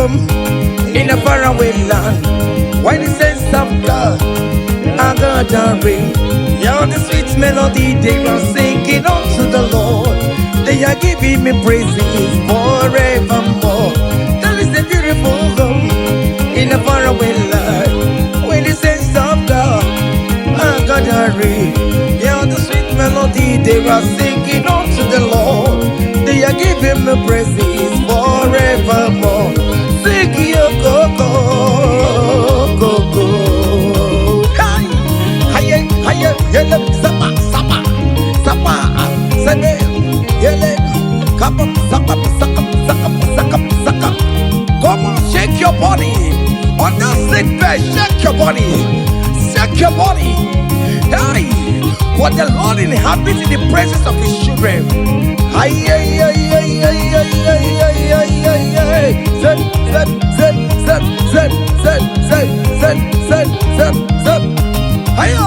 home in a faraway land. Why the sense of God I got a ring. Yeah, the sweet melody they are singing unto the Lord. They are giving me praises forevermore. There is a beautiful home in a faraway land. When the sense of God I got a ring. Yeah, the sweet melody they are singing unto the Lord. They are giving me praises forevermore. Sing your go-go, go-go. Hiya, yele, sapa, sapa, sapa, sade, yele, kapa, sapa, saka, saka, saka, saka. Come on, shake your body. On the sick bed, shake your body. Shake your body. Hey, what the Lord inhabits in the presence of His children. Hiya, hiya, hiya, hiya, hiya, hiya, hiya, hiya, hiya. Zed, zed, zed, zed, zed, zed, zed, zed, zed, zed, zed. Hiya.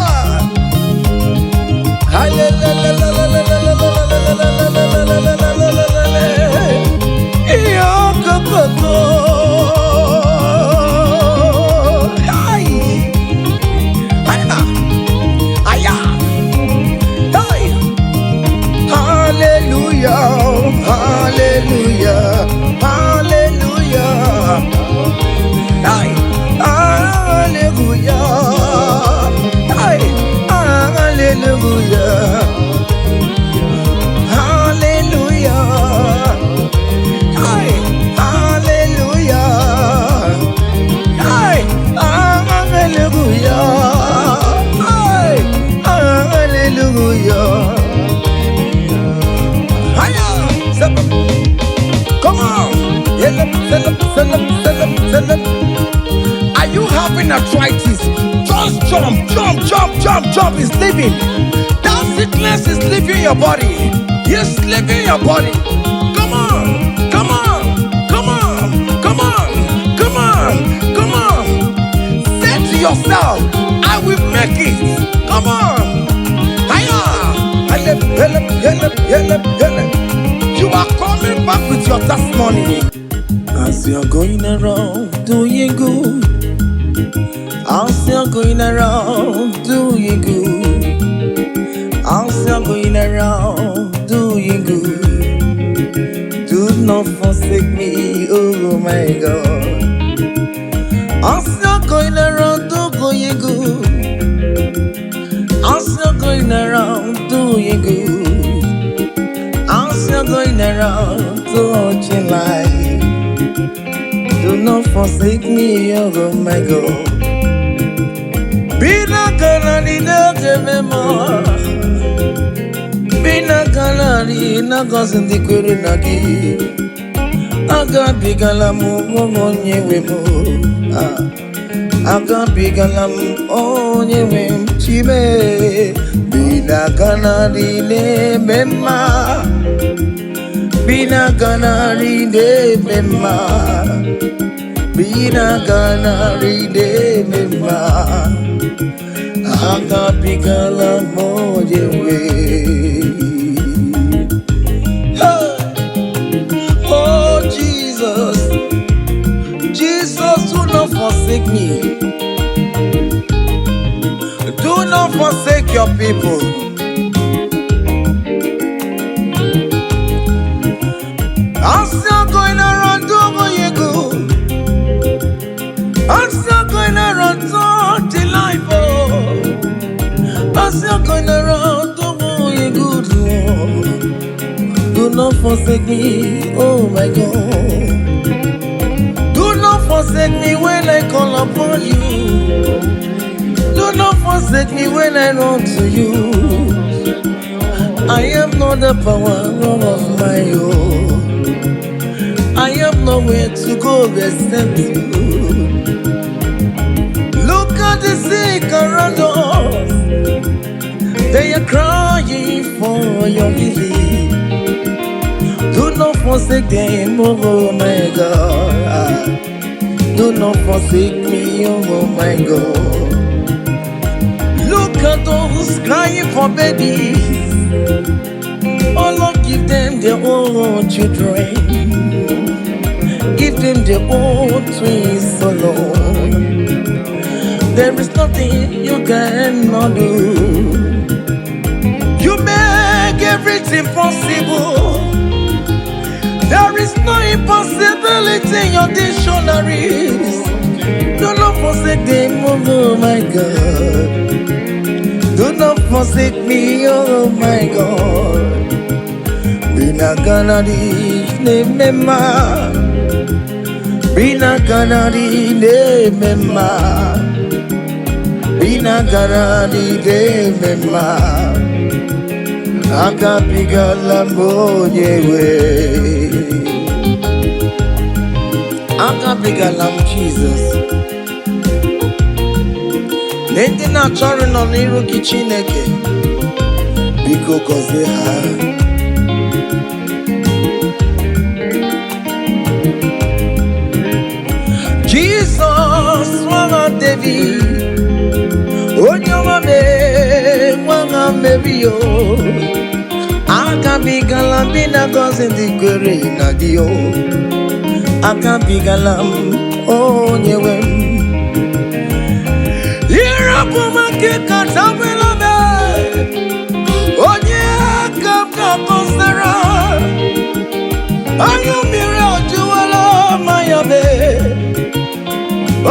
Are you having arthritis? Just jump, jump, jump, jump, jump. It's leaving. That sickness is leaving your body. It's leaving your body. Come on, come on, come on, come on, come on, come on. Say to yourself, I will make it. Come on. Hiya. You are coming back with your testimony. As you're going around doing good, as you're going around doing good, as you're going around doing good, do not forsake me, oh my God. As you're going around doing good, as you're going around doing good, as you're going around touching life, do not forsake me, oh my God. Bina kanari na kemema, bina kanari na kazindi kuru nagi. Aga bigala mu onye wemo, aga bigala mu onye wem chibe. Bina kanari ne mema, bina kanari ne mema. Bina kanari de mema, aga bigala moje we. Oh Jesus, Jesus, do not forsake me. Do not forsake your people. As you're going around, do what you go. As you're going around the life, oh. As you're going around the world, good Lord. Do not forsake me, oh my God. Do not forsake me when I call upon you. Do not forsake me when I run to you. I am not the power of my own. I have nowhere to go except you. Look at the sick around us. They are crying for your healing. Do not forsake them, oh my God. Do not forsake me, oh my God. Look at those crying for babies. Oh Lord, give them their own children. Give him the old twins alone. There is nothing you cannot do. You make everything possible. There is no impossibility in your dictionaries. Do not forsake them, oh my God. Do not forsake me, oh my God. Bina ganadi ne mema, bina ganadi ne mema, bina ganadi ne mema. Akapiga lambo yewe, akapiga lam Jesus. Nende na chori no niru kichineke, biko koze ha. Jesus, wanga David, onyoma me, wanga mebio. Akabigalam bina gozi ndikwere na dio. Akabigalam onyewem. Irapu makika tabela me, onye akapka konsera. Ayumire ojuwala mayabe.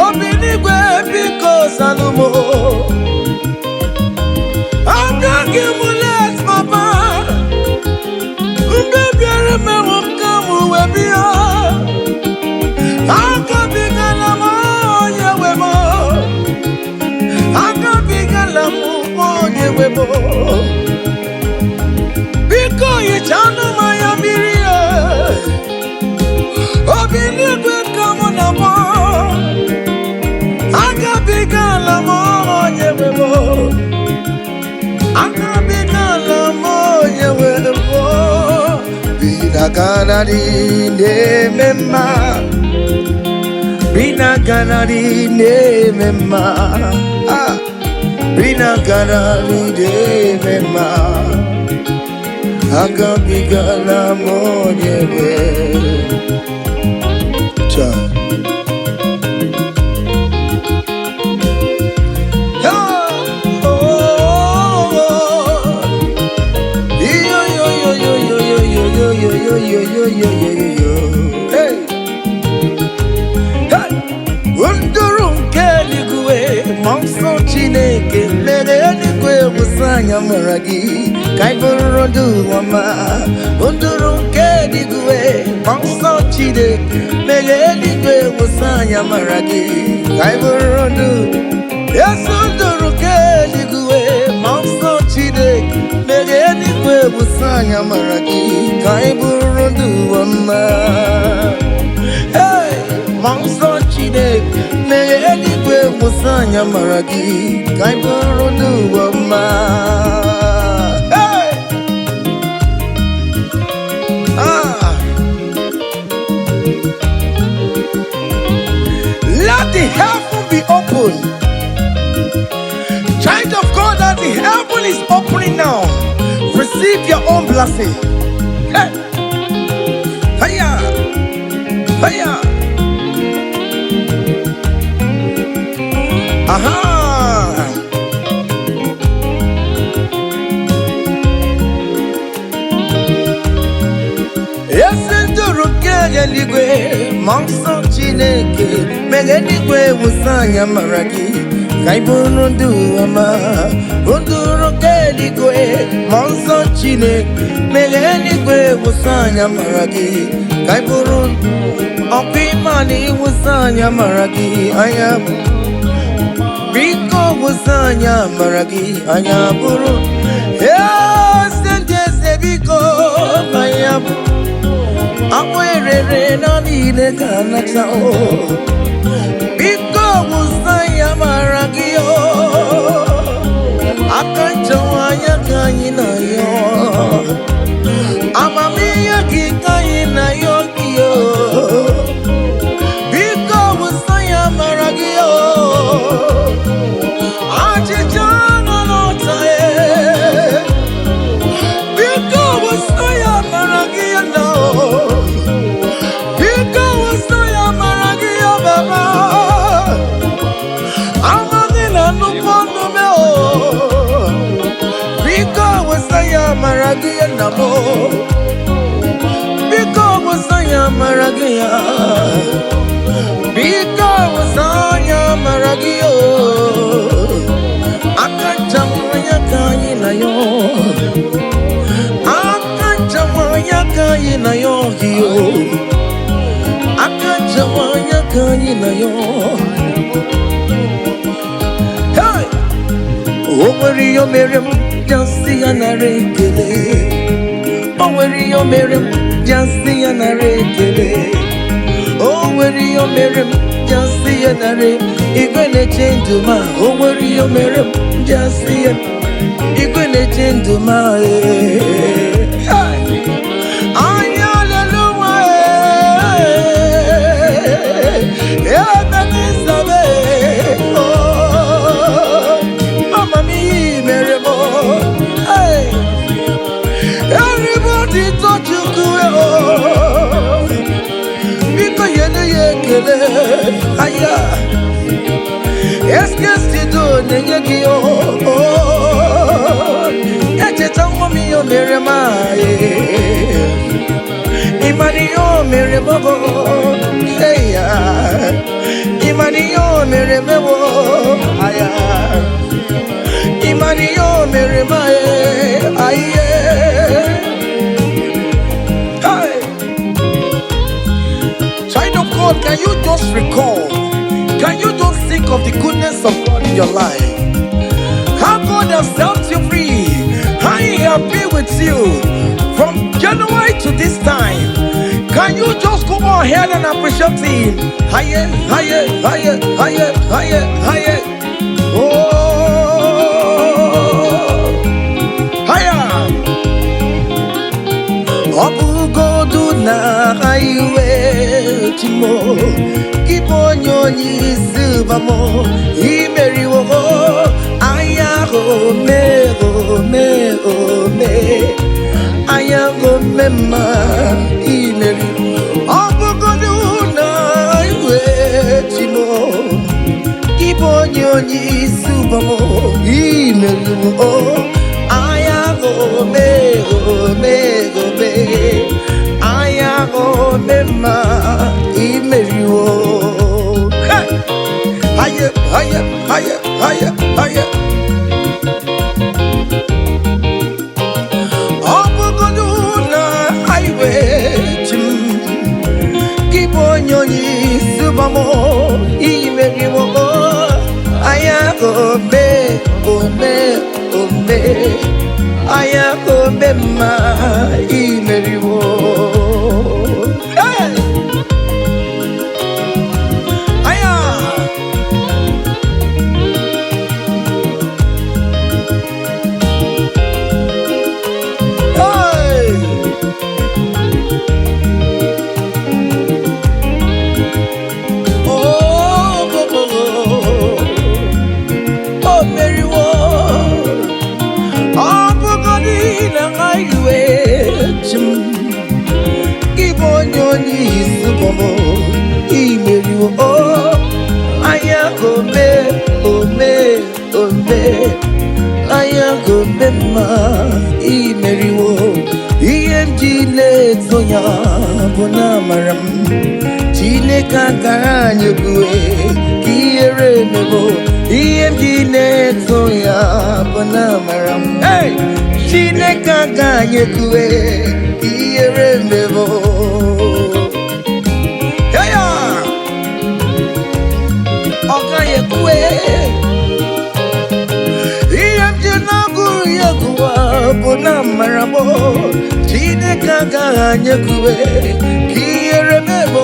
Obinigwe biko salumo. I'm not giving less, Papa. Baby, me won't come with me. I can't be galamo, yeah, we more. I can't be galamo, yeah, we more. Because you channel my amiria. Obinigwe come on a more. I can't be galamo, yeah, we more. Bina ganadi ne mema, bina ganadi ne mema, bina ganadi ne mema. Akapiga la monyewe. Cha. Hey, Undurum keligwe, monso chineke, legeligwe musanya maragi, kaiburudu wama. Undurum keligwe, monso chineke, legeligwe musanya maragi, kaiburudu. Yes, undurum keligwe, monso chineke, legeligwe musanya maragi, kaiburudu wama. Hey, monso chide, legeligwe musanya maragi, kaiburudu wama. Hey, let the heaven be open. Child of God, that the heaven is opening now. Receive your own blessing. Hey, hiya, hiya. Aha. Yes, legeligwe, monso chineke, megeligwe musanya maragi, kaiburudu wama. Unduru keligwe, monso chineke, megeligwe musanya maragi, kaiburudu. Opimani musanya maragi, ayabu. Biko musanya maragi, ayaburu. Yes, ndese biko, ayabu. Awere na nile kana chao. Biko musanya maragi yo. Akanchawanya kanyina yo. Amamiya kikanyina yo kiyo. Biko musanya maragi yo. Achichana notae. Biko musanya maragi yo. Biko musanya because Anya Maragio Akajamaya Kainayo Akajamaya Kainayo Akajamaya Kainayo. Hey! Over your Miriam, just see an array. Over your Miriam, just see an array. Over your Miriam, just see an array. You're gonna change to my over your Miriam, just see it. You're gonna change to my everybody thought you could because you're the Aya. Yes, you do, Negio. Etamomi, Miramai. Imanio, Mirabo. Hey, Imanio, Mirabo. Aya. Imanio, Miramai. Aye. Can you just recall? Can you just think of the goodness of God in your life? How God has set you free. How He has been with you from January to this time. Can you just go ahead and appreciate Him? Higher, higher, higher, higher, higher, higher. Oh, higher. Abu Godu na highway timo. Keep on your knees, Silvamo. He marry wo. Aya go me, go me, go me. Aya go me ma. He marry. Abu Godu na highway timo. Keep on your knees, Silvamo. He marry wo. Aya go me, go me, go me. Aya go me ma, he marry wo. Higher, higher, higher, higher, higher. Obu godu na highway chim. Keep on your knees, subamo, he marry wo. Aya go me, go me, go me. Aya go me ma, he marry wo. Hey! Aya! Hey! Oh, oh, oh, oh, oh, marry wo. Keep on your knees, Bobo. He marry wo. Aya go me, oh me, oh me. Aya go me ma. He marry wo. EMG let soya bona maram. Chine kakanya kue kiere mebo. EMG let soya bona maram. Hey. Chine kakanye kue iere mebo. Heya okaye kue iemje naguru yekuwa bona marabo. Chine kakanye kue iere mebo.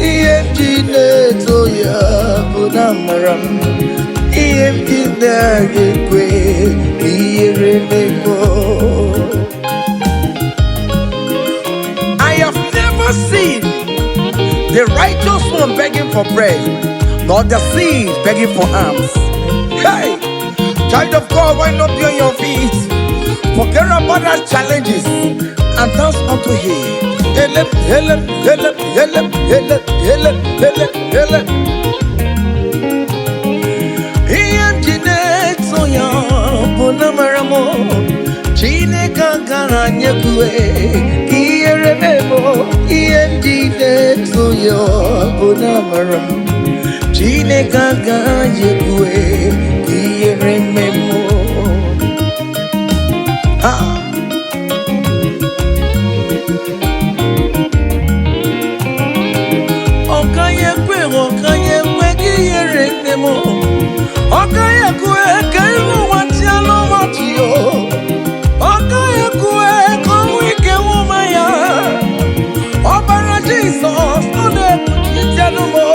Iemje neto ya bona maram. Iemje nage kue iere mebo. I have never seen the righteous one begging for bread, nor the seed begging for alms. Hey, child of God, why not be on your feet? Forget about our challenges and dance unto Him. Help, help, help, help, help, help, help, help. He emptied so young, Bonamaramo. Chine kakanya kue kiere memo. He emptied so yo bunamaram chine kaga yekwe kiyere memo ha okayekwe kiyere memo okayekwe kairu watialo watio okayekwe kowike wumaya Obara Jesus, Ode Itianumo,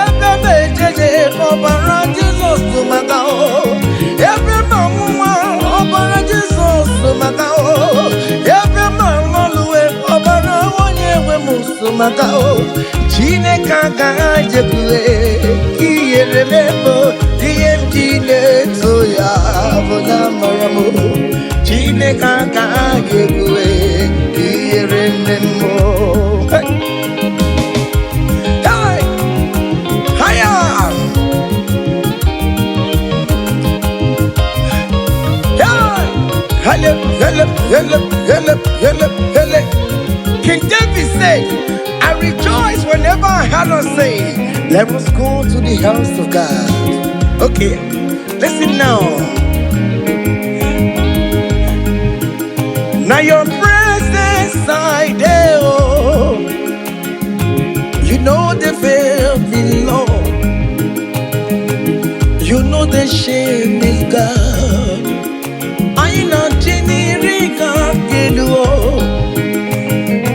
Ebebe Jeje, Obara Jesus to Magao, Ebebe Muma, Obara Jesus to Magao, Ebebe Malue, Obara Wanyewe Musu Magao, Chine Kaga Jekue, Kiye Remembo, DMG Toya, Bona Maramu, Chine Kaga Jekue, Kiye Remembo. King David said, I rejoice whenever I hear us say, let us go to the house of God. Okay, listen now. Now your presence I there, oh, you know the fail me, Lord. You know the shame is God. I know Jinirika Gelu.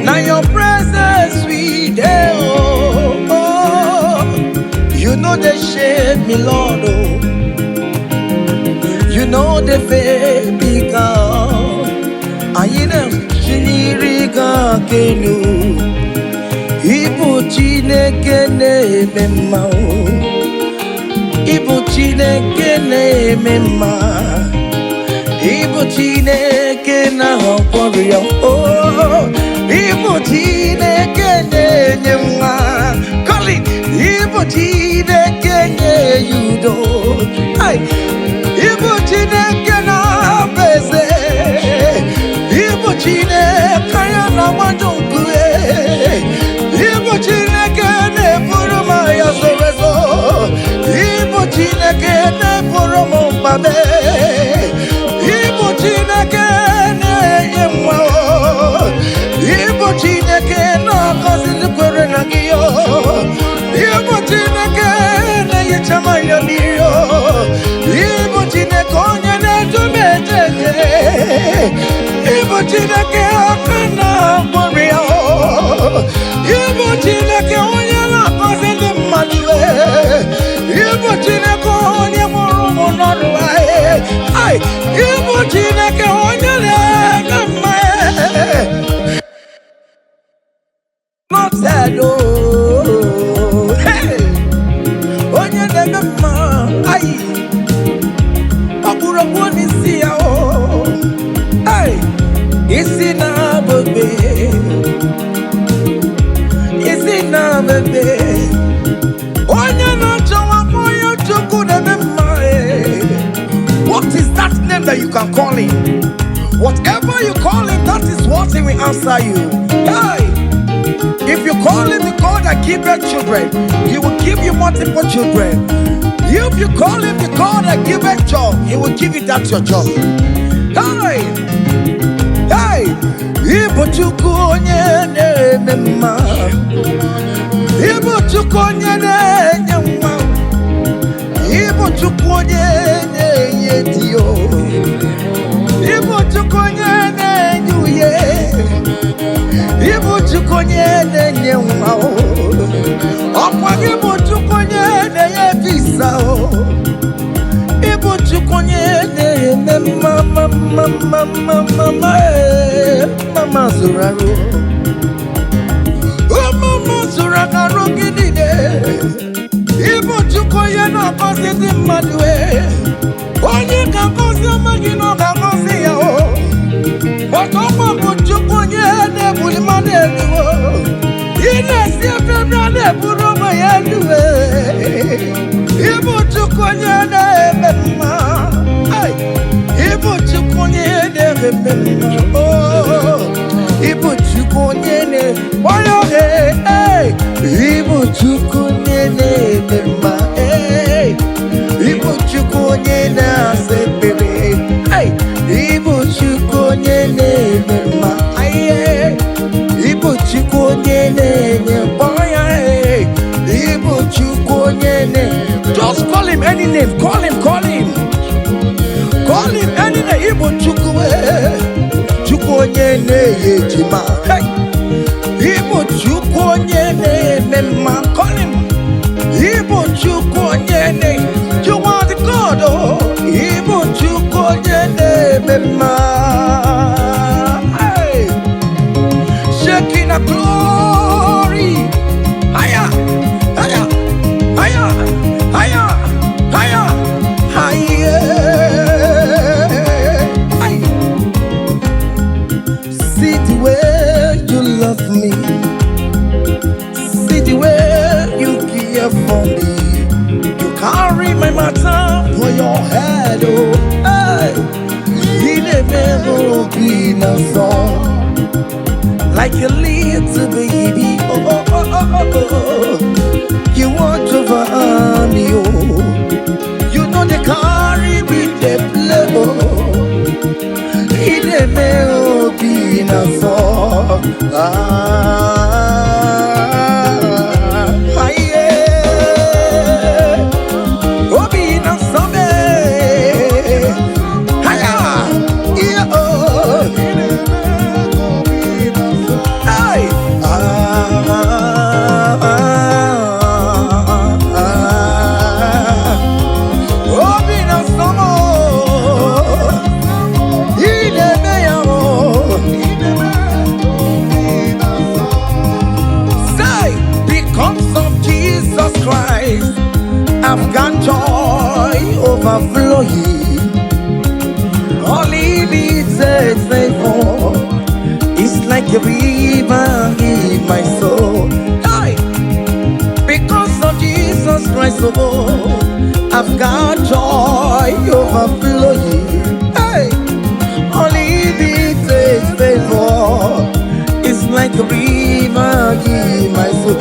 Now your presence we there, oh, you know the shame me, Lord, oh. You know the fail me, God. I know Jinirika Gelu. Ibu Chineke na-eme mma, Ibu Chineke na-eme mma, Ibu Chineke na-agwọrọ ya, Ibu Chineke na-enye nwa, Colin, Ibu Chineke na-enye udo, Ibu Chineke na-aba eze, Ibu Chineke ya na-agbado nkwe, Ibu Chineke na-eburu m ya sobezo, Ibu Chineke na-eburu m mbabe, Ibu Chineke na-enye nwa, Ibu Chineke na-agọzi ndị kwere na gị, Ibu Chineke na-ehicha mmanya mmiri, Ibu Chineke onye na-edu m ejeje, Ibu Chineke aka na-agwọrọ ya, Ibu Chineke onye na-agọzi ndị mmadụ, Ibu Chineke onye mụrụ ụmụ n'ọrụ anyị, Ibu Chineke onye na-eme mma n'ọtụtụ onye na-eme mma anyị ọkpụrụkpụ n'isi ya, isi na-abụbe, isi na-abụbe, onye na-achọwa onye Chukwu na-eme mma. What is that name that you can call him? Whatever you call him, that is what he will answer you. If you call him the God that giveth children, he will give you multiple children. If you call him the God that giveth job, he will give you that your job. Ibu Chukwu onye na-eme mma, Ibu Chukwu onye na-enye nwa, Ibu Chukwu onye na-enye di, Ibu Chukwu onye na-enye uye, Ibu Chukwu onye na-enye nwa, ọkwa Ibu Chukwu onye na-enye visa, Ibu Chukwu onye na-eme mama zụrụ arụ, mama zụrụ arụ gị niile, Ibu Chukwu onye na-agọzi ndị mmadụ, onye ga-agọzi ọma gị na ọ ga-agọzi ya, ọkwa bụ Chukwu onye na-ebuli mmadụ elu, ị na-esi efere a na-eburu ụmụ ya elu, Ibu Chukwu onye na-eme mma, Ibu Chukwu onye na-eme mma, Ibu Chukwu onye na-eme mma. him any name. Call him. Call him any name. Ibo chukwe. Chukwe nye jima. Hey. Ibo chukwe nye mema. Call him. Ibo chukwe nye. You are the God. Oh. Ibo chukwe nye mema. Hey. Shaking a glory. Higher. Higher. Higher. Higher. Higher. Higher. See the way you love me. See the way you care for me. You carry my matter for your head, oh, hey. In a melody, a song, like a little baby, oh, oh, oh, oh, oh, oh. You want over me, oh. You know they carry with the play, oh. In a melody, a song, I've got joy overflowing. All he needs is favor. It's like a river in my soul. Hey! Because of Jesus Christ, oh, I've got joy overflowing. Hey! All he needs is favor. It's like a river in my soul.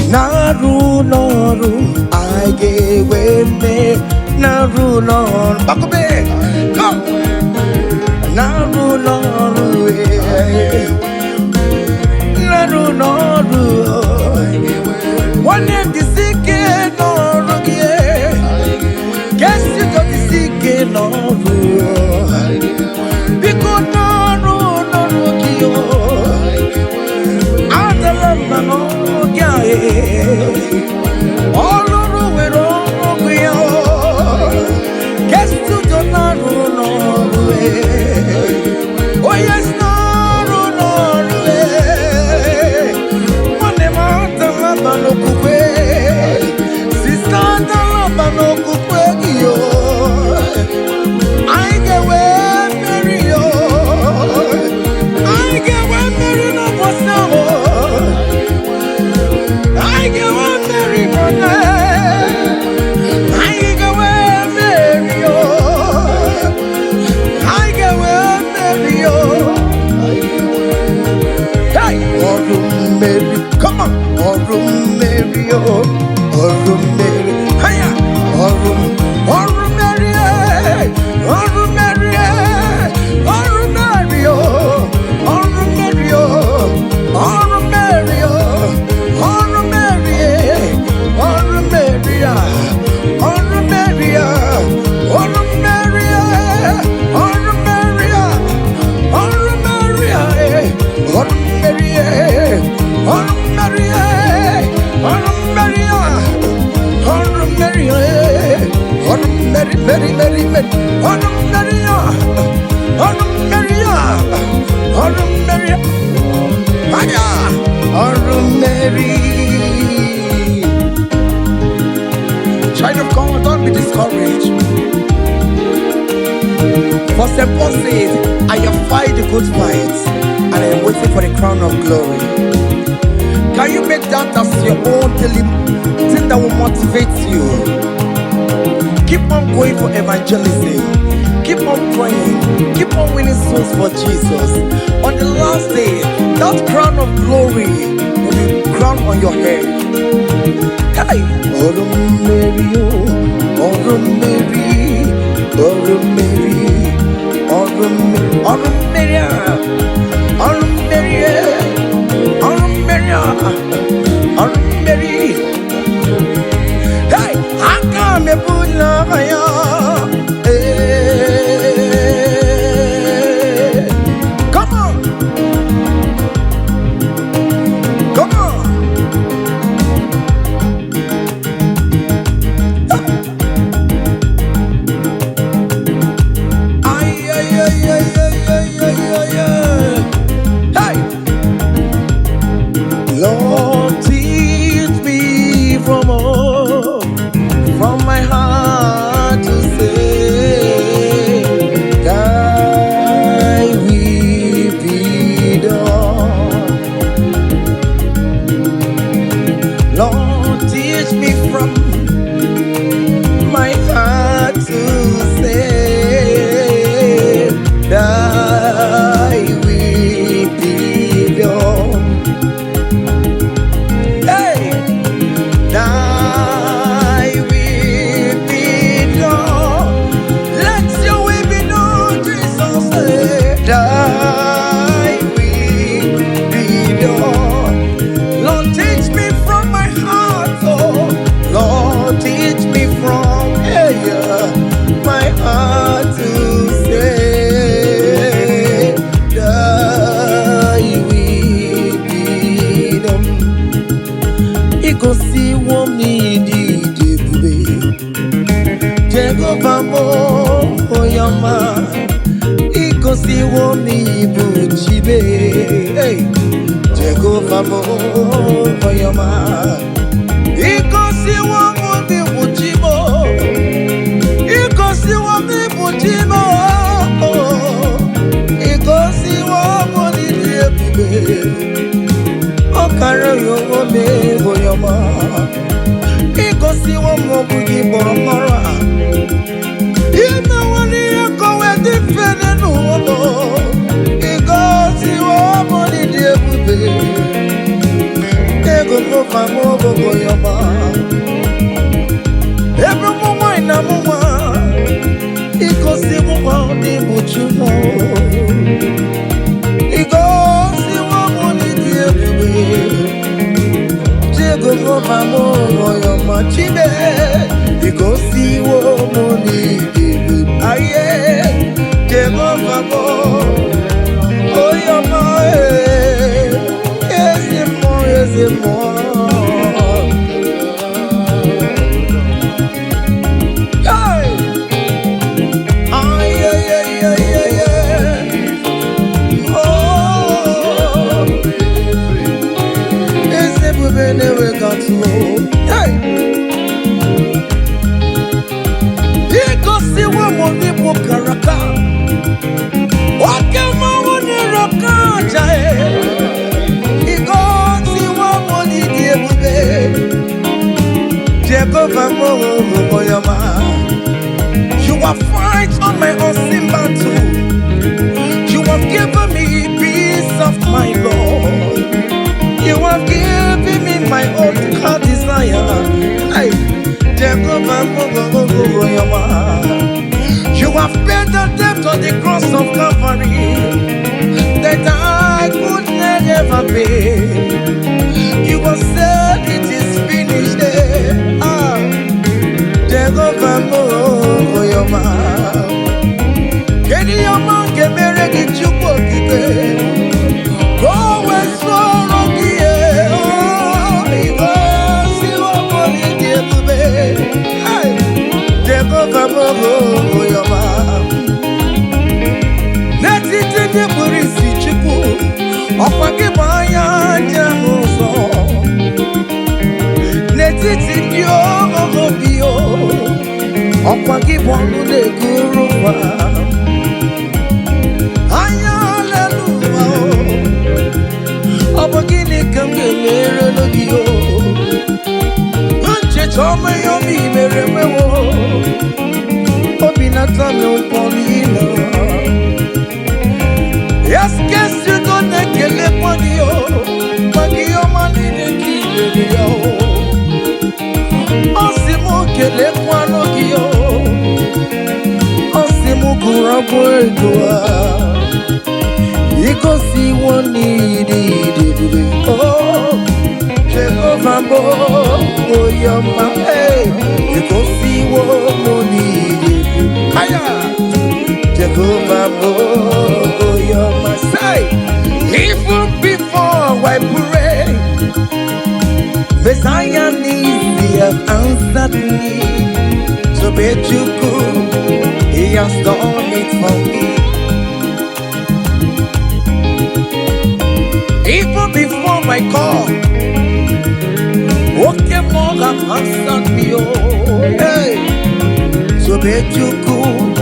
Naru, I gave me Naru, back up there, come. Naru, one name the sick, Naru, guess you got the sick, Naru, because Naru, I don't know, all over we don't we are. Guess to the Norway. Oh yes, Norway. One month of Labano Coupe. Sister Labano Coupe. I get where Mary. I get where Mary no was now. I get one Mary Monday. I get one Mary. I get one Mary. Hey, oh, Mary, come on, oh, Mary, oh, Mary, hiya, oh, Mary, oh, Mary, oh, Mary, oh, Mary, oh, Mary, Child of God, don't be discouraged. For St. Paul says, I have fight the good fight, and I am waiting for the crown of glory. Can you make that as your own daily thing that will motivate you? Keep on going for evangelism. Keep on praying. Keep on winning souls for Jesus. On the last day, that crown of glory will be crowned on your head. Hey! Oh Mary, oh Mary, oh Mary, oh Mary, oh Mary, oh Mary, oh Mary. Hey! I come and put love on you. Come on! Come on! Hey! Lord, teach me from my heart to say, thy will be done. Lord, teach me from my heart to say, thy will be done. Hey! Thy will be done. Let your will be done, Jesus. Thy will be done. Lord, teach me from my heart, oh. Lord, teach me from my heart to say, thy will be done. Ikosi womi di debube, Jehovah mo oyama. Ikosi womi buchibe, Jehovah mo oyama. Ikosi womi buchibo, Ikosi womi buchibo, Ikosi womi debube. Okara yowo me oyama. Ikosi womi buchibo mora. Ina wani yakowe difene nuwo. Ikosi womi debube. Ego mo famo oyama. Every moment na mwa. Ikosi womi buchibo. Ikosi womi debube. Jehovah mo oyama chibe. Ikosi womi debube. Aye. Jehovah mo oyama. Yes more. Hey! Ay, ay, ay, ay, ay, ay. Oh! Ese bube newe kanto. Hey! Ikosi womi bukaraka. Wakema woni raka jae. Ikosi womi debube. Jehovah mo oyama. You have fight on my unseen battle. You have given me peace of my Lord. You have given me my own heart desire. Hey, Jehovah mo oyama. You have paid the debt on the cross of Calvary that I could never pay. You have said it is finished. Jehovah mo oyama. Kedi yama kemere ki chukwo kite. Go and sorrow kie. Ikosi womi debube. Jehovah mo oyama. Netiti de burisi chukwu. Okwagi banya jamuzo. Netiti dio bio. Okwagi bonu de gurufa. Hallelujah. Obogini kamgelero yo. Lunche chome yo mi mereme wo. Obinata me upolina. Yes, guess you don't nekele paniyo. Paniyo manine kiyo. Osimu kele kwano kiyo. Osimu kurabo edwa. Iko si one need. Oh, Jehovah bo, oh your man, hey. Iko si one need. Aya, Jehovah bo, oh your man. Say, even before I pray, Messiah needs have answered me. So bet you could, He has done it for me. Even before my call, okay, more have answered me, oh, hey. So bet you could,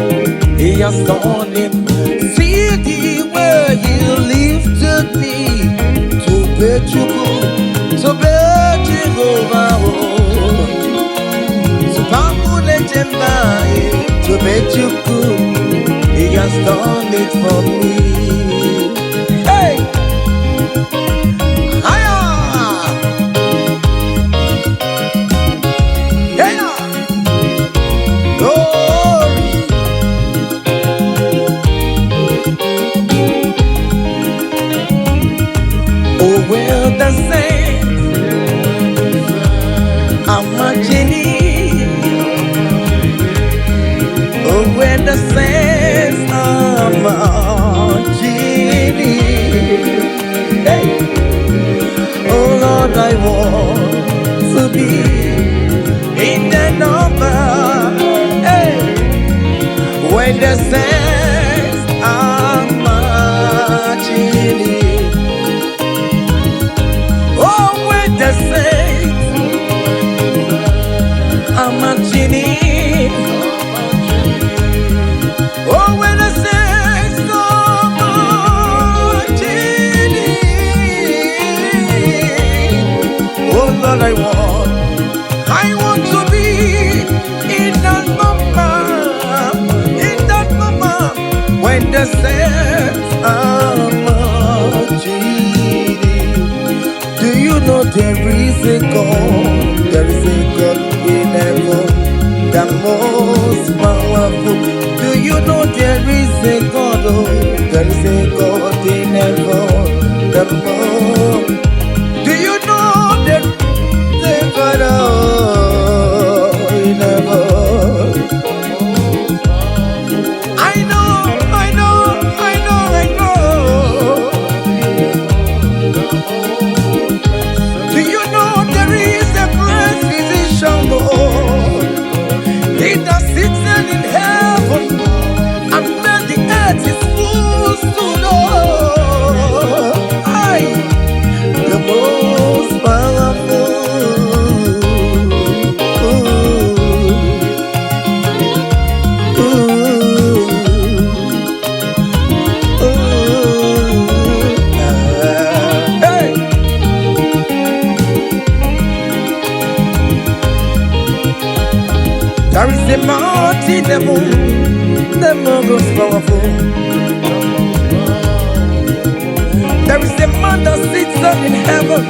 He has done it. See the way He lifted me. So bet you could, so bet you go, oh. So Pamule Jemai, so bet you could, He has done it for me. Hey! When the saints are marching in, hey. Oh Lord, I want to be in the number, hey. When the saints are marching in, oh, when the saints are marching in. Oh, when the saints are marching in. Oh Lord, I want to be in that moment, when the saints are marching in. Do you know there is a God? There is a God in heaven, the most powerful. Do you know there is a God, oh, there is a God in heaven, the more. Do you know there is a God, oh, in heaven? I know. Do you know there is a great physician, Lord? He that sits in heaven. It's full to know the most powerful. Hey. There is a mountain, the most powerful. There is a man that sits up in heaven,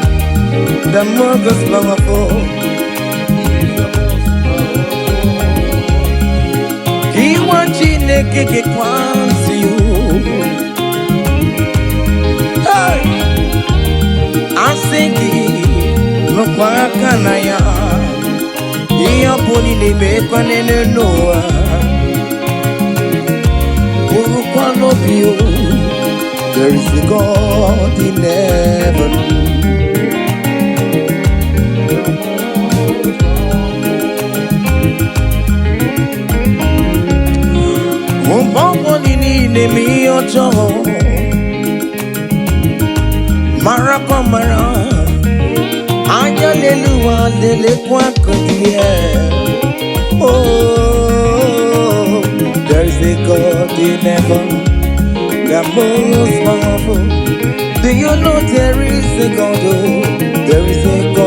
the most powerful. He wants you to get once you. Hey, I'm singing, no quacanaya. He upon the bacon and Noah. There is a God in heaven. Marapamara, Ayalelua, Lele Quacotia. Oh, there is a God in heaven, the most powerful. Do you know there is a God? Oh, there is a God.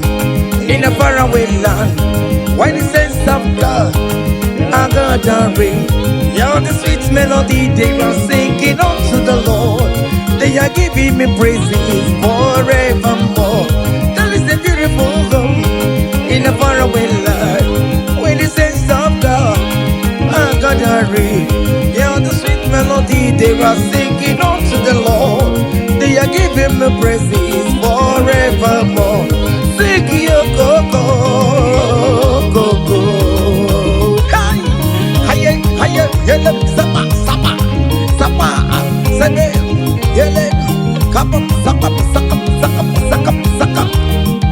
faraway land, why the sense of God, I got a ring. Yeah, the sweet melody they are singing unto the Lord. They are giving me praises forevermore. There is a beautiful home in a faraway land, where the sense of God, I got a ring. Yeah, the sweet melody they are singing unto the Lord. They are giving me praises forevermore. Sing your go go go go. Hey, hey, hey, yele, sapa, sapa, sapa, sene, yele, kapa, sapa, sapa, sapa, sapa, sapa.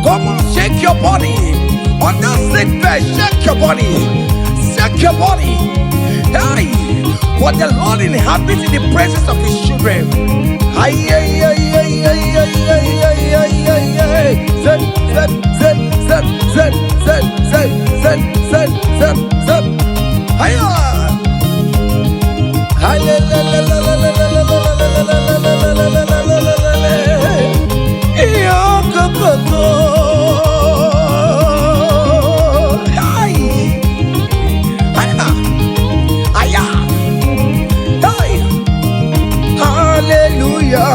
Come on, shake your body. On that sick bed, shake your body, shake your body. Hey, what the Lord inhabits in the presence of His children. Ay, ay, ay, ay, ay, ay, ay, ay, ay, ay, ay. Zed, zed, zed, zed, zed, zed, zed, zed, zed, zed, zed. Hiya! Hi, la, la, la, la, la, la, la, la, la, la, la, la, la, la, la, la, la, la, la. Iyo, go, go, go. Hi! Hiya! Hiya! Hi! Hallelujah,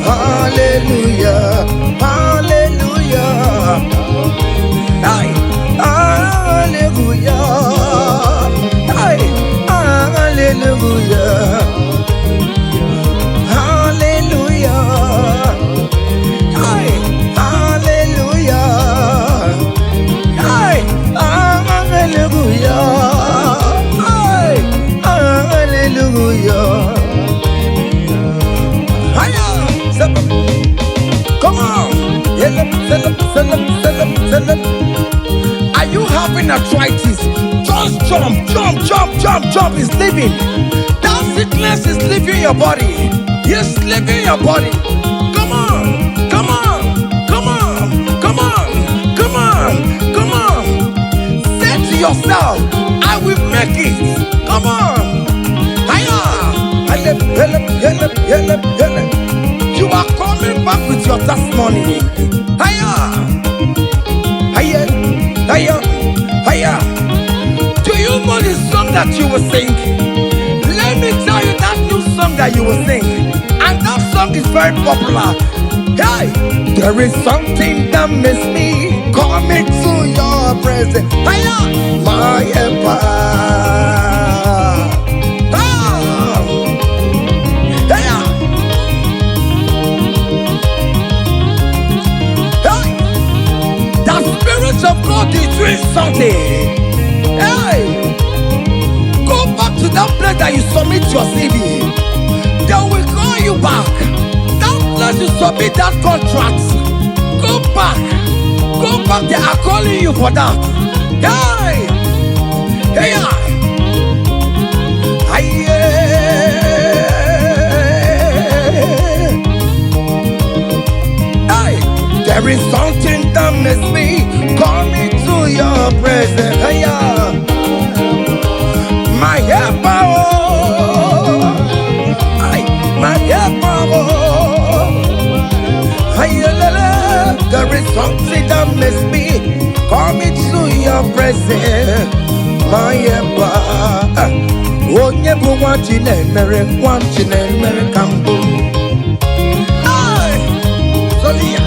hallelujah, hallelujah. Ay, hallelujah. Ay, hallelujah. Hallelujah. Ay, hallelujah. Ay, hallelujah. Ay, hallelujah. Come on! Are you having arthritis? Just jump, jump, jump, jump, jump. It's leaving. That sickness is leaving your body. It's leaving your body. Come on, come on, come on, come on, come on, come on. Say to yourself, I will make it. Come on. Hiya! You are coming back with your testimony. Hiya! Hiya! Hiya! Hiya! Do you know the song that you will sing? Let me tell you that new song that you will sing. And that song is very popular. Hey! There is something that makes me coming to your presence. Hiya! My empire. Of God is doing something. Hey, go back to that place that you submit your CV. They will call you back. That place you submit that contract. Go back. Go back. They are calling you for that. Hey, hey, hey, there is something that makes me coming to your presence. Hey, my helper, my helper. There is something that makes me coming to your presence. My helper. Oh, never watching and watching and campo. Sonia,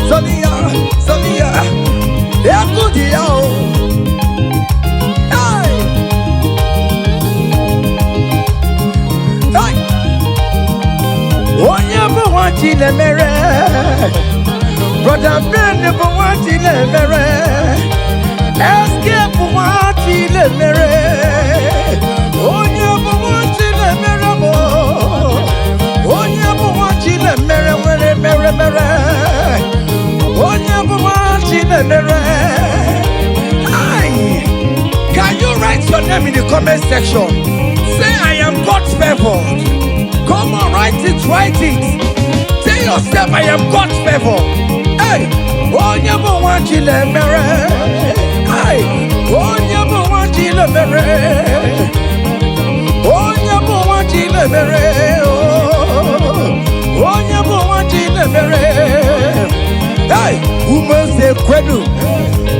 Sonia, Sonia. Yeah, good, yo. Hey, hey. Oh, never watching the mirror. Brother, Ben, never watching the mirror. Escape watching the mirror. Oh, never watching the mirror. Oh, never watching the mirror. Mirror, mirror. Oh, never watching the mirror. Aye. Can you write your name in the comment section? Say, I am God's favored. Come on, write it, write it. Tell yourself, I am God's favored. Hey, oh, never watching the mirror. Aye. Oh, never watching the mirror. Oh, never watching the mirror. Oh, never watching the mirror. Hey, umeze kwenu,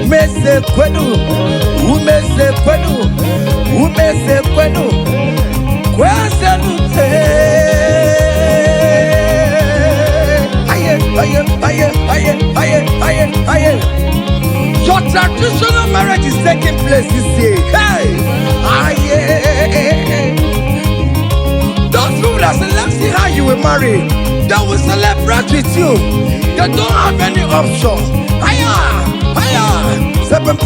meze kwenu, umeze kwenu, umeze kwenu, kwezenu te. Aye. Your traditional marriage is taking place this year. Hey, aye. Those people that say, let's see how you will marry, they will celebrate with you. They don't have any option. Higher. Seven.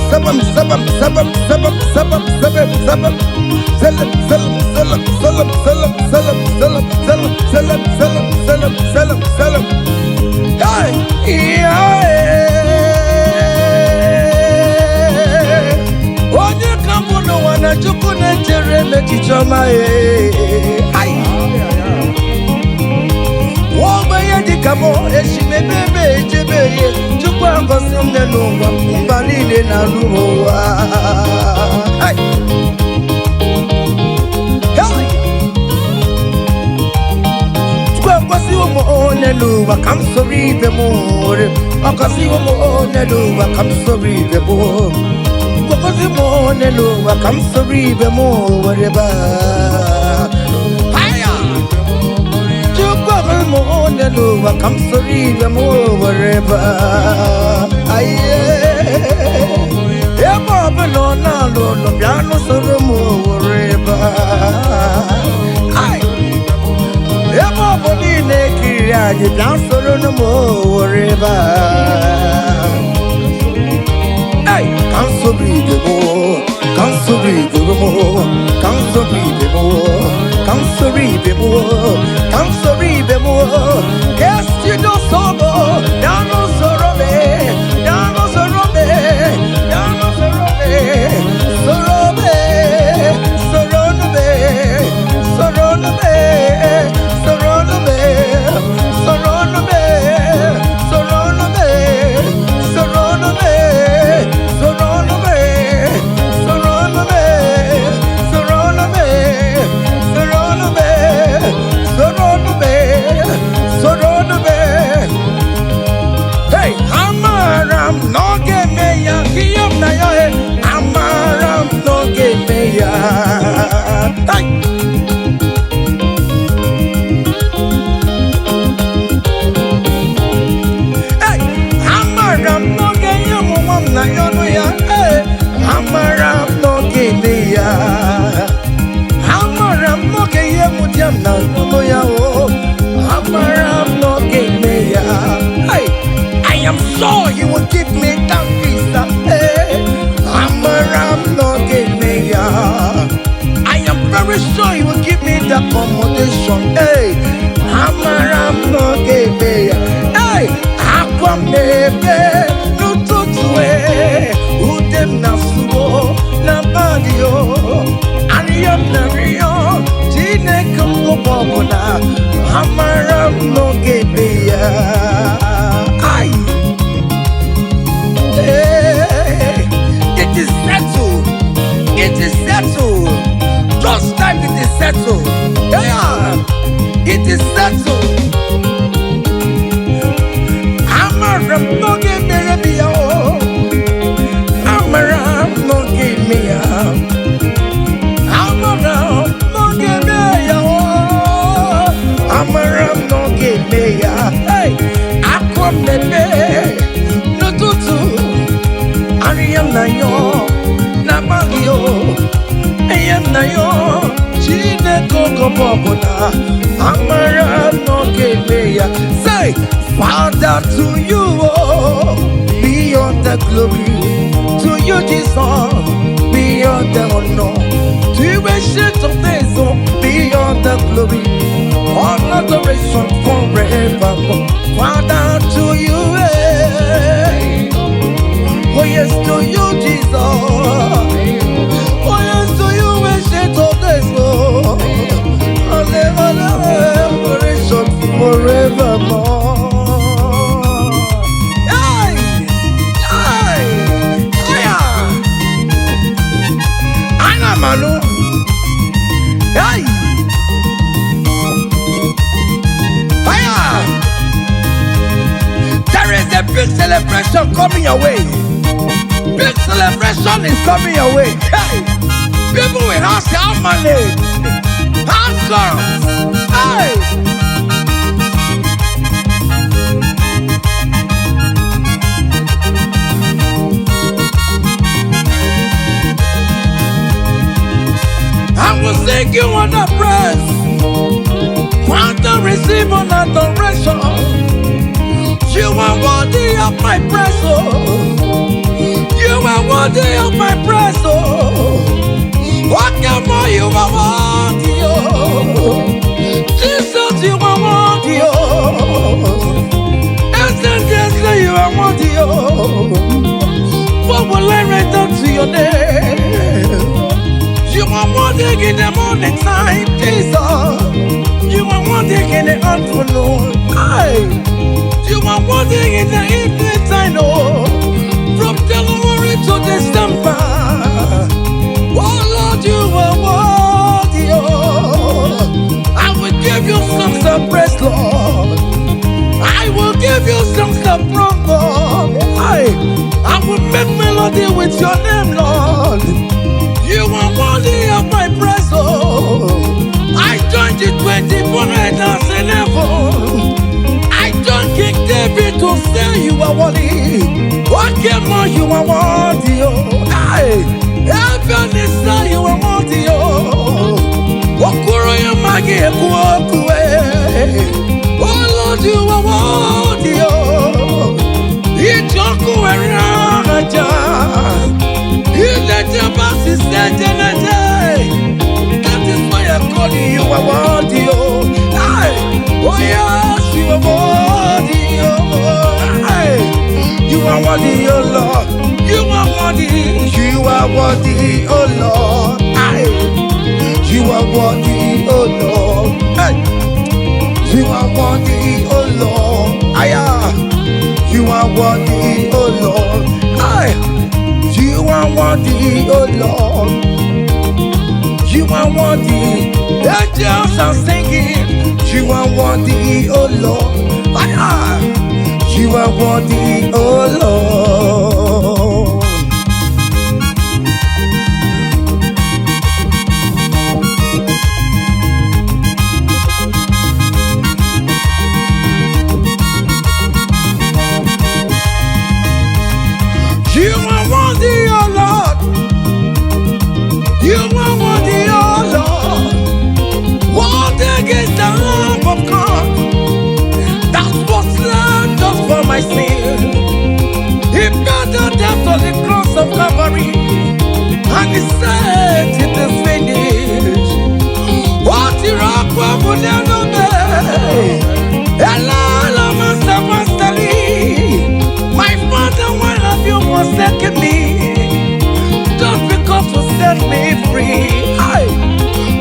Hey, Onye kambu no wana chukune cherele chichoma Wogbe dikamo eshime bebe echebeye chukwa ngosi mnenungwa mbalile na luwa chukwa ngosi womo luwa kamsori bemore akasi womo luwa kamsori bemore Kokozi mo neluwa kamsori bemore ba Neluwa kamsori bemore ba aye ebo belo na lo piano soro mo reba ay ebo boni ne kiria je piano soro no mo reba ay kamsori bemore kamsori bemore yes you know solo dano sorobe I am sure you will give me that visa. Hey, I'm not give me I am very sure you will give me that accommodation. Hey, I'm not give me Hey, I baby, no tutue, udem na suo na badio, ariam na rio, jine kumo bobona, I'm no give me It is settled. Just like it is settled. Yeah, it is settled. I'm a no give me I'm a no give me I'm a no give me I'm a no give me Hey, I come the no tutu. Ariam na yo, na bagio, ayam na yo, chine koko popona, amara no kemeya. Say, Father, to you, beyond the glory, to you Jesus, beyond the honor, to you ancient of days, beyond the glory, all adoration forevermore. Father, to you. Oh yes to you, Jesus. Oh yes to you, ancient of days, Lord. Adoration forevermore. Ana manu. There is a big celebration coming your way. Big celebration is coming your way. Hey, people will ask how money, how comes. Hey. I will sing you on the praise, want to receive an adoration. You are worthy of my praise, oh. You are worthy of my praise, oh. What more you are worthy, oh. Jesus, you are worthy, oh. Essentially, you are worthy, oh. What will I write up to your name? You are worthy in the morning time, Jesus. You are worthy in the afternoon. You are worthy in the evening time, oh. From January to December. Oh Lord, you are worthy, oh. I will give you songs of praise, Lord. I will give you songs of praise, Lord. I will make melody with your name, Lord. You are worthy of my praise, oh. I joined the 24 elders in heaven. I joined King David to say you are worthy. What more you are worthy, oh. Heaven is say you are worthy, oh. Okuro yamagi ekuokue. Oh Lord, you are worthy, oh. Ijoku eraja. That is why I'm calling you a worthy, oh. Oh yes, you are worthy, oh. You are worthy, oh Lord. You are worthy. You are worthy, oh Lord. You are worthy, oh Lord. You are worthy, oh Lord. You are worthy, oh Lord. You are worthy, oh Lord. You are worthy. Angels are singing. You are worthy, oh Lord. You are worthy, oh Lord. You are worthy, oh Lord. You are worthy, oh Lord. Worthy is the Lamb of God that was slain just for my sin. He paid the death on the cross of Calvary, and he said it is finished. What the rock will never be. Ella, Master, my Father, why have you forsaken me? Just because you set me free.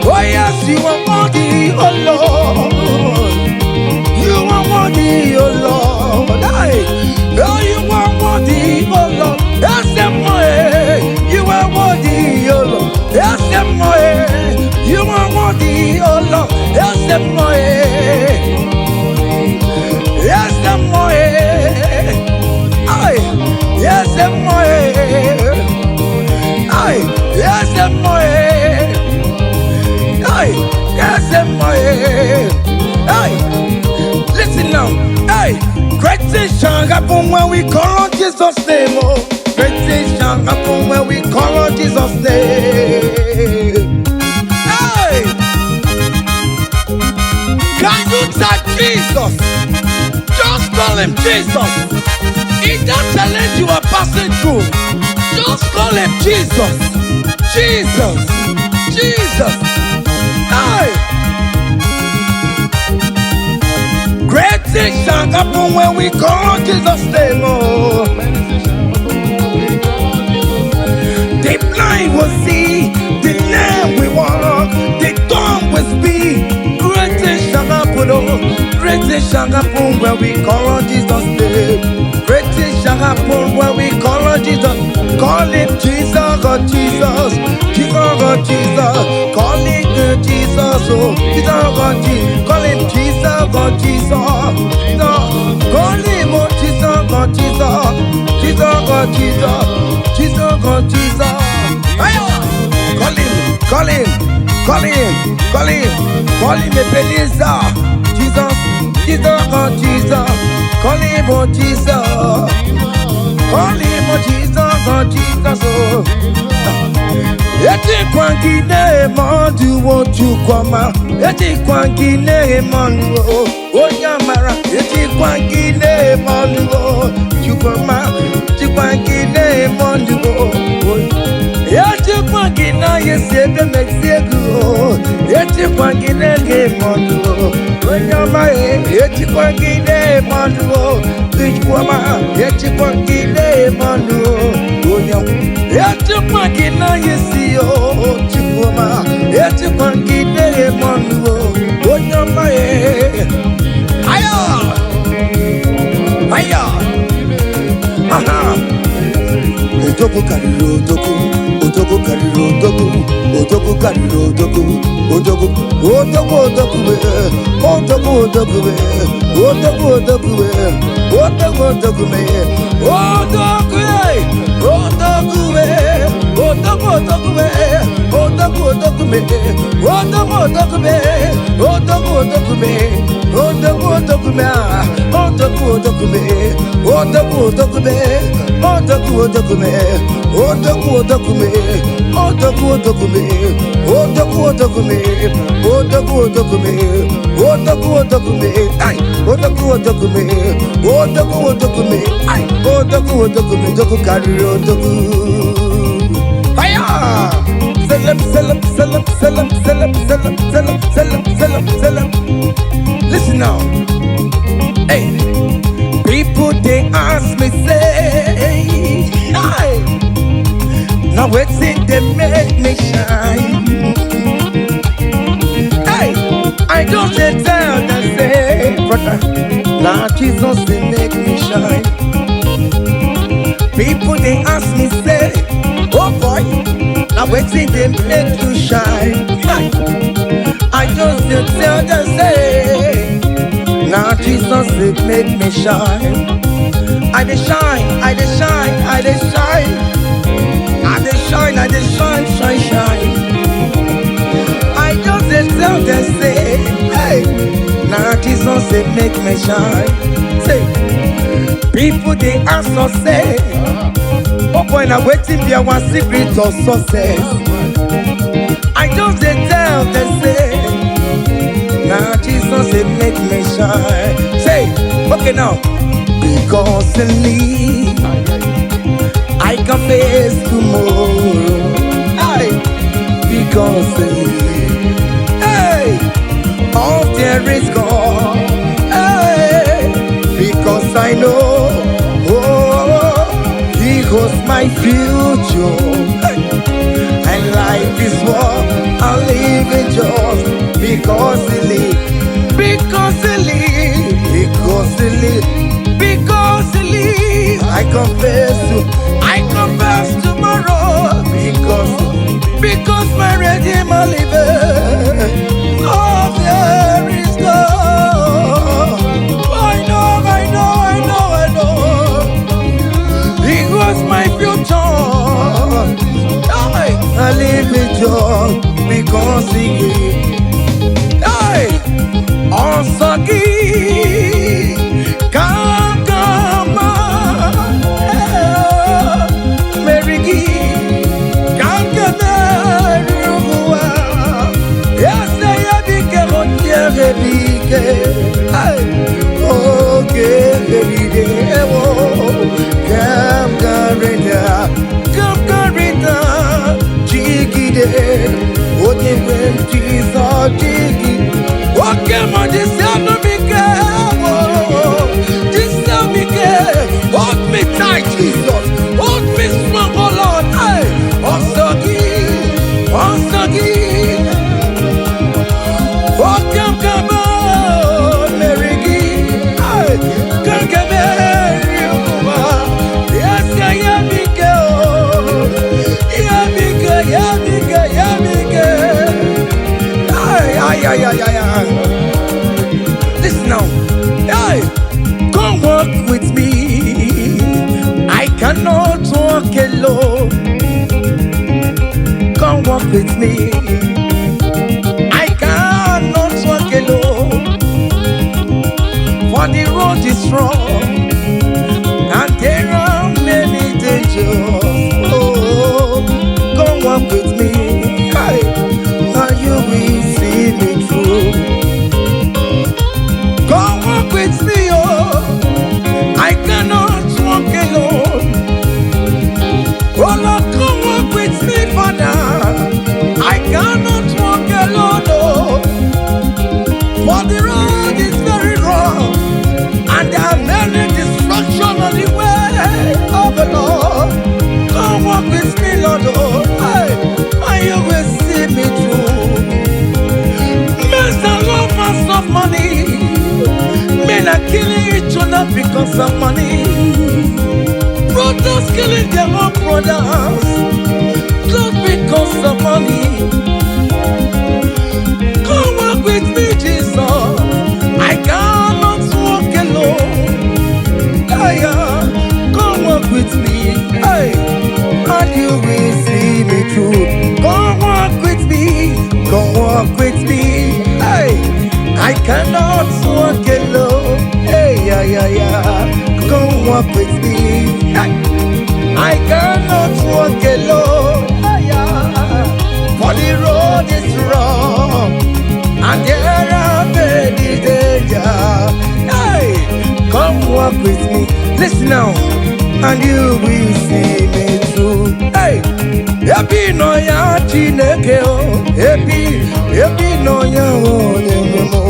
Oh yes, you are worthy, oh Lord. You are worthy, oh Lord. Oh, you are worthy, oh Lord. Yes, you are worthy, oh Lord. Yes, you are worthy, oh Lord. Yes, yes, yes, listen now. Great things shall happen when we call on Jesus' name. Oh, great things shall happen when we call on Jesus' name. Can you type Jesus? Just call him Jesus. In that challenge you are passing through, just call him Jesus. Jesus. Jesus. Great things shall happen when we call on Jesus' name. Oh. The blind will see, the lame will walk, the dumb will speak. Great things shall happen, oh. Great things shall happen when we call on Jesus' name. Great things shall happen when we call on Jesus. Call him Jesus, oh Jesus. Jesus, oh Jesus. Call him Jesus, oh Jesus, oh Jesus. Call him Jesus, oh Jesus. Call him, oh Jesus, oh Jesus. God, Jesus. Jesus, God, Jesus. Call him, call him, call him, call him, call him Ebenezer. Jesus, Jesus, God, Jesus. Call him, oh Jesus. Call him, oh Jesus, God, Jesus. Oh. Eti kwangine mandu wotu kwama. Eti kwangine mandu onyamara. Eti kwangine mandu chukwama. Eti kwangine mandu eti kwangina yesebe mexiego. Eti kwangine mandu onyama. Eti kwangine mandu chukwama. Eti kwangine mandu onyama. Eti kwangina yesi Chukuma, eti kwangine monu, onyama aya, aya, aha. Otoku kariro otoku, otoku kariro otoku, otoku kariro otoku, otoku, otoku otoku otoku otoku otoku otoku otoku otoku otoku Listen now. Hey, people they ask me say, hey, now what's it they make me shine? Hey, I don't tell them say, brother, now Jesus they make me shine. People they ask me say, oh boy, now waiting they make you shine. I just tell them say, now Jesus they make me shine. I dey shine, I dey shine, I dey shine, I dey shine, I dey shine, shine, shine. I just tell them say, hey, now Jesus they make me shine. Say, people they ask us say, oh boy, now waiting be our secret of success. I just tell them say, now Jesus they make me shine. Say, okay now, because he live, I can face tomorrow. Hey, because he live, hey, all there is gone. Hey, because I know, oh, he holds my future. Hey, and life is what I live in just because he live, because he live, because he live, because he live. I confess tomorrow because my Redeemer liveth. Oh, there is God. I know. He was my future. I live in joy because he gave. Hey, Osaki, come, Mary, come, yes, I have okay, come, Garita, Jiggy, what they went to Jiggy. Okay, man, this is not me, this is not me, hold me tight, Jesus, hold me strong, oh Lord, hey, Osagi, oh, come on, Mary, hey, come, yes, I am Listen now, hey, come walk with me. I can cannot walk alone. Come walk with me. I cannot walk alone. For the road is strong and there are many dangers. Oh, come walk with me. And you will see me through. Come walk with me, oh. I cannot walk alone. Oh Lord, come walk with me, Father. I cannot walk alone, oh. For the road is very rough and there are many distractions on the way. Oh the Lord, come walk with me, Lord, oh. And you will see me through. Men are lovers of money. Men are killing each other because of money. Brothers killing their own brothers just because of money. Come walk with me, Jesus. I cannot walk alone. Come walk with me, and you will see me through. Come walk with me, come walk with me. I cannot walk alone. Come walk with me. I cannot walk alone. For the road is wrong and there are many dangers. Come walk with me. Listen now, and you will see me through. Ebi no ya Chineke o, ebi no ya Onyemo.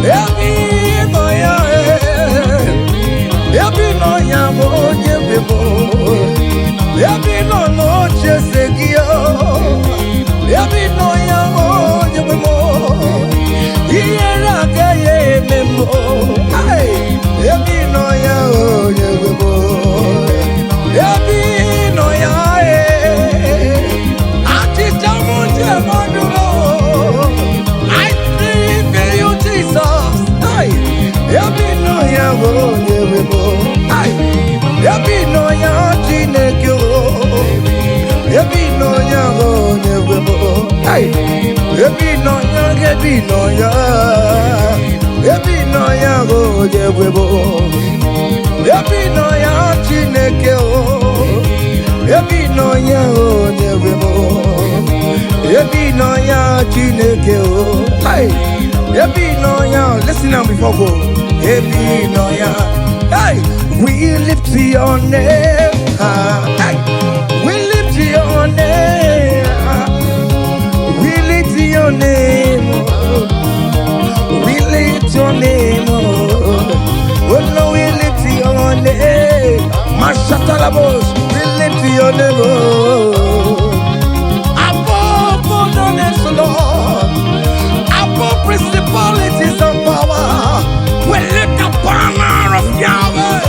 Ebi no ya Onyemo. Ebi no Chesegio. Ebi no ya Onyemo. Iyera keye memo. Ebi no ya Onyemo. Ebi no ya I believe in you, Jesus. Ebi no ya Onyemo. Ebi no ya Chineke o. Ebi no ya Onyemo. Ebi no ya Onyemo. Ebi no ya Chineke o. Ebi no ya Onyemo. Ebi no ya Chineke o. Ebi no ya. Listen now before go. Ebi no ya. We lift your name. We lift your name. We lift your name. We lift your name. Oh no, we lift your name. Mashatalabos, we lift your name. Above all the names, Lord. Above principalities and power. We lift the banner of Yahweh.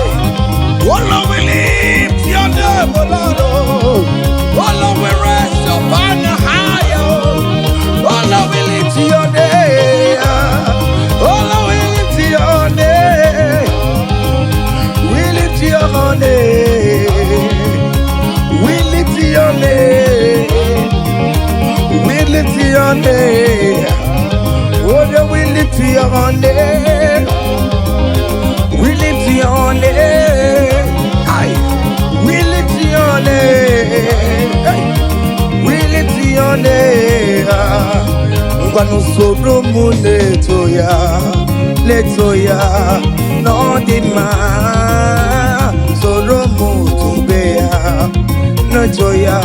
Oh Lord, we lift your name, oh Lord. Oh Lord, we raise your banner higher. Oh Lord, we lift your name. Oh Lord, we lift your name. We lift your name. We lift your name. We lift your name. Oh Lord, we lift your name. We lift your name. We lift your name. We lift your name. Ngwanu soro mu letoya, no dima. Soro mu tubeya, no joya.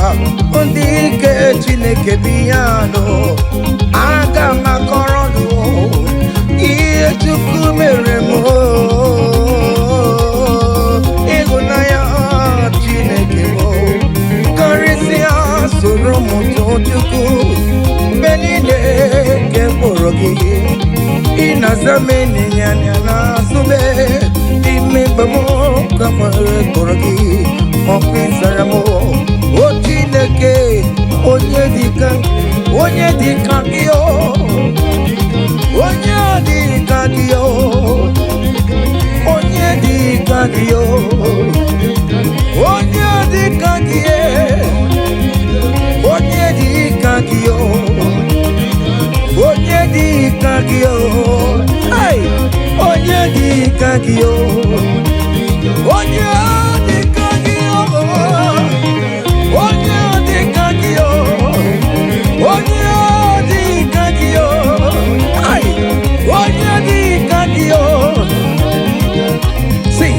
Ondike Chineke biyano, aga makorodo. Iye chukwu mere mo. Soro muto chukwu benide ke porogi ina zameni nyanya na sube ime bamo kamare porogi mokisara mo o Chineke onye dika kio onye dika kio dikagio. Onye dikagio. Onye dikagio. Onye dikagio. Ay, onye dikagio. See,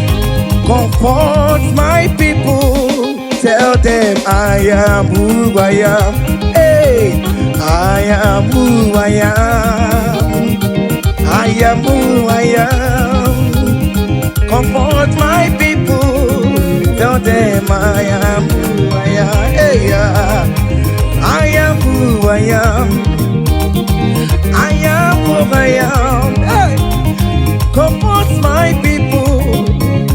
comfort my people. Tell them I am who I am. Hey, I am who I am. I am who I am. Comfort my people. Tell them I am who I am. Hey, I am who I am. I am who I am. Hey, comfort my people.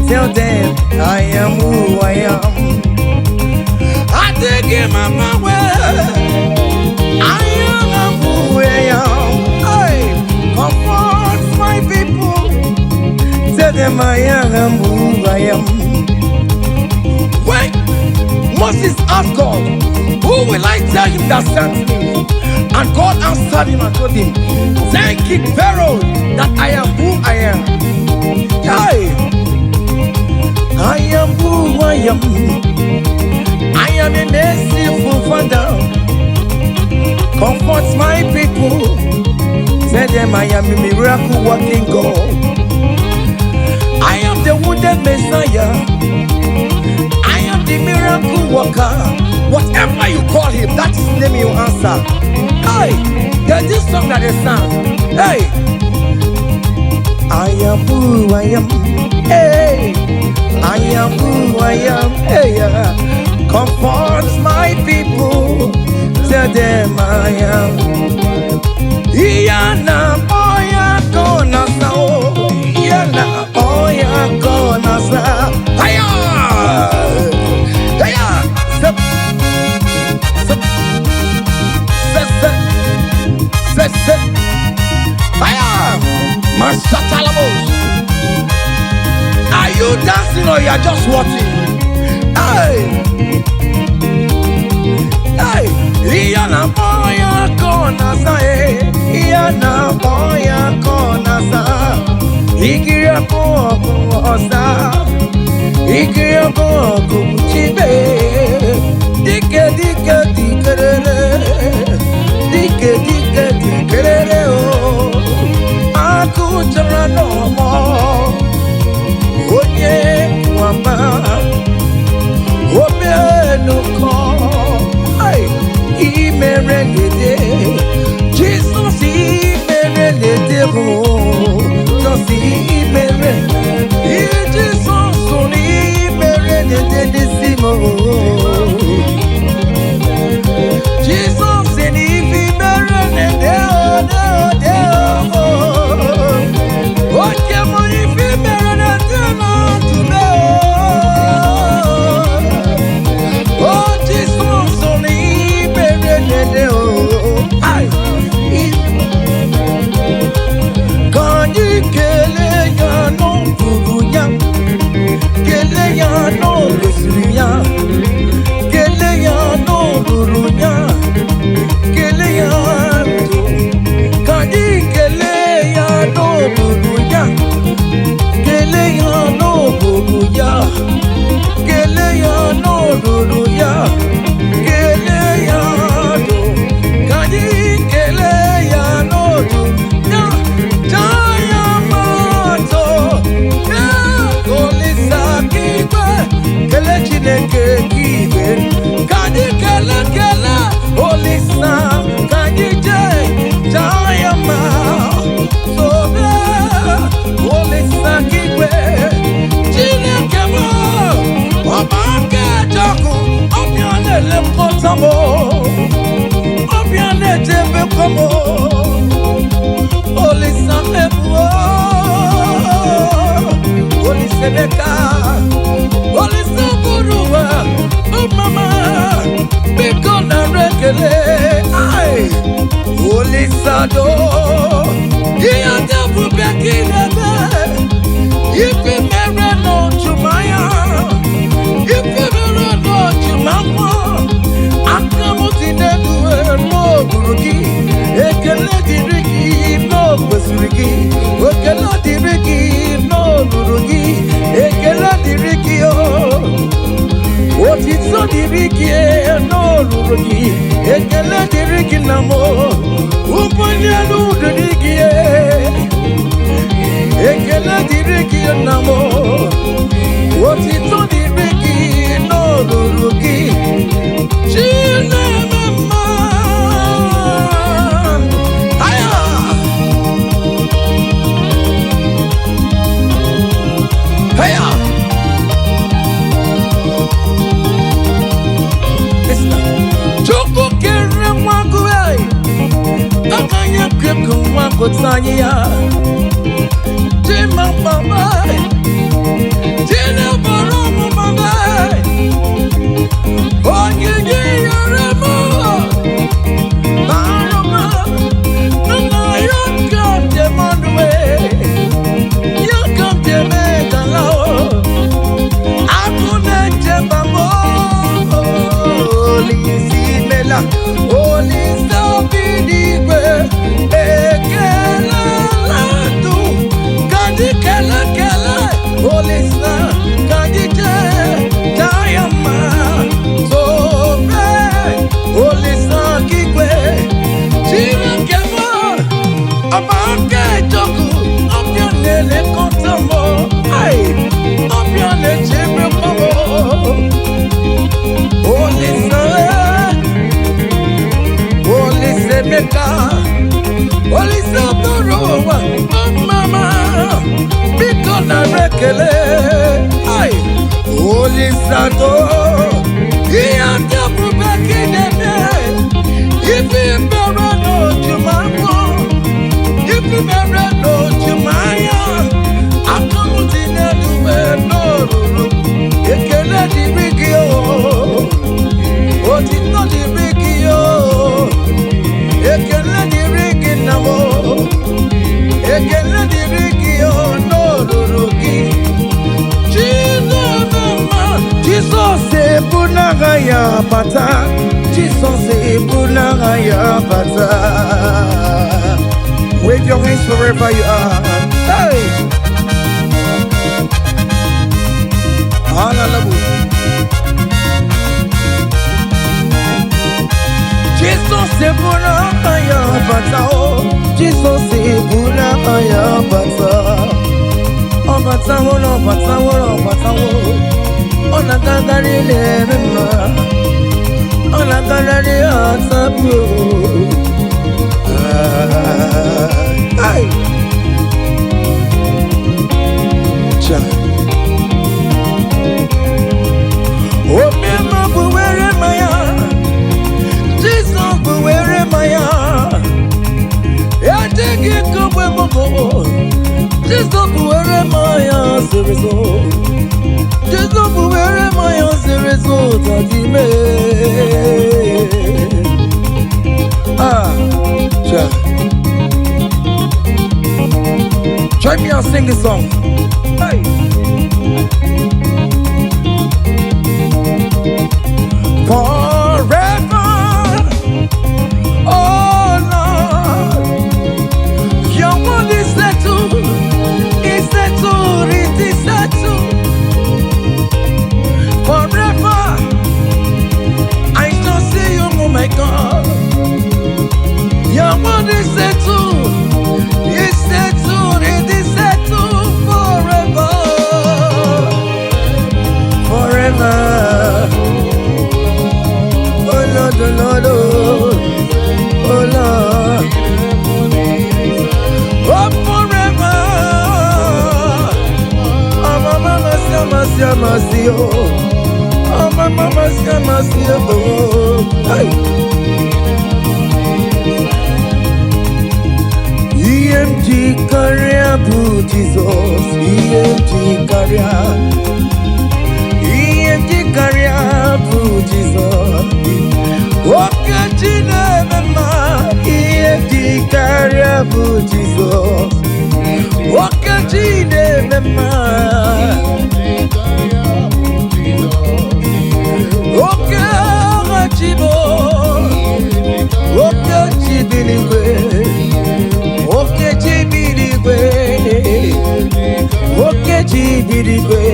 Tell them I am who I am. I take him my way. I am who I am. Hey, comfort my people. Tell them I am who I am. When Moses asked God, who will I tell him that sent me? And God answered him and told him, thank King Pharaoh that I am who I am. Hey, I am who I am. I am a merciful Father. Comfort my people. Tell them I am a miracle working God. I am the wounded Messiah. I am the miracle worker. Whatever you call him, that is the name you answer. Hey, there's this song that they sang. Hey, I am who I am. Hey, I am who I am. Hey, comfort my people. Tell them I am. Iyana oya kona sao. Iyana oya kona sao. Hiya, hiya. Step, step, step, step, step. Hiya, Mashatalamos. Are you dancing or you are just watching? Hey. Hey, Iyana boya kona sa, Iyana boya kona sa, Ikiya ko osa, Ikiya ko chibe, dike dike dikerere, dike dike dikerere o, aku jangan nomor, onye wamba, obe nuko. Jesus, he made it. Just he made it. Jesus, so he made it. Jesus, and if he made it, what can I if he made it? Oh, Jesus, so he made it. Ekele diriki no besriki, ekele diriki diri gị no ruru gị ekele diri gị na mo ụbọchị elu diri gị ekele diri gị na mo otito diri gị no ruru gị Chinamama aya aya Kutanya Jima Baba Jina Baromo Baba Onye Yaramo Baroma Nana you come to Monday You come to Megalo Akuna Jebamo Holy Simela Holy Sabidibwe Holy Saboro, Mama, because I rekele. Holy Sato, he has to back in the night. If you never know to my phone, if you never know to my young, I'm not in the way, no, you can let it be you. What is not the big you? Ekele diri gị na mo Ekele diri gị no ruru gị Chinamama Jesus ebunaga ya bata Jesus ebunaga ya bata Wave your hands wherever you are Hey Hallelujah Jesus ebuna ya bata o Jesus ebuna ya bata o bata o no bata o no bata o ona gagari le mema ona gagari asabu ai cha o mema buwere maya Jesus buwere maya ya tegi kubwe moko Jesus buwere maya serezo Jesus buwere maya serezo tatime cha try me and sing this song hey forever Oh, my mama, EMG career, Jesus, EMG career, EMG career, Jesus. Okay, EMG career, Jesus. Okay, Chibo, okay, Chibiliwe, okay, Chibiliwe, okay, Chibiliwe,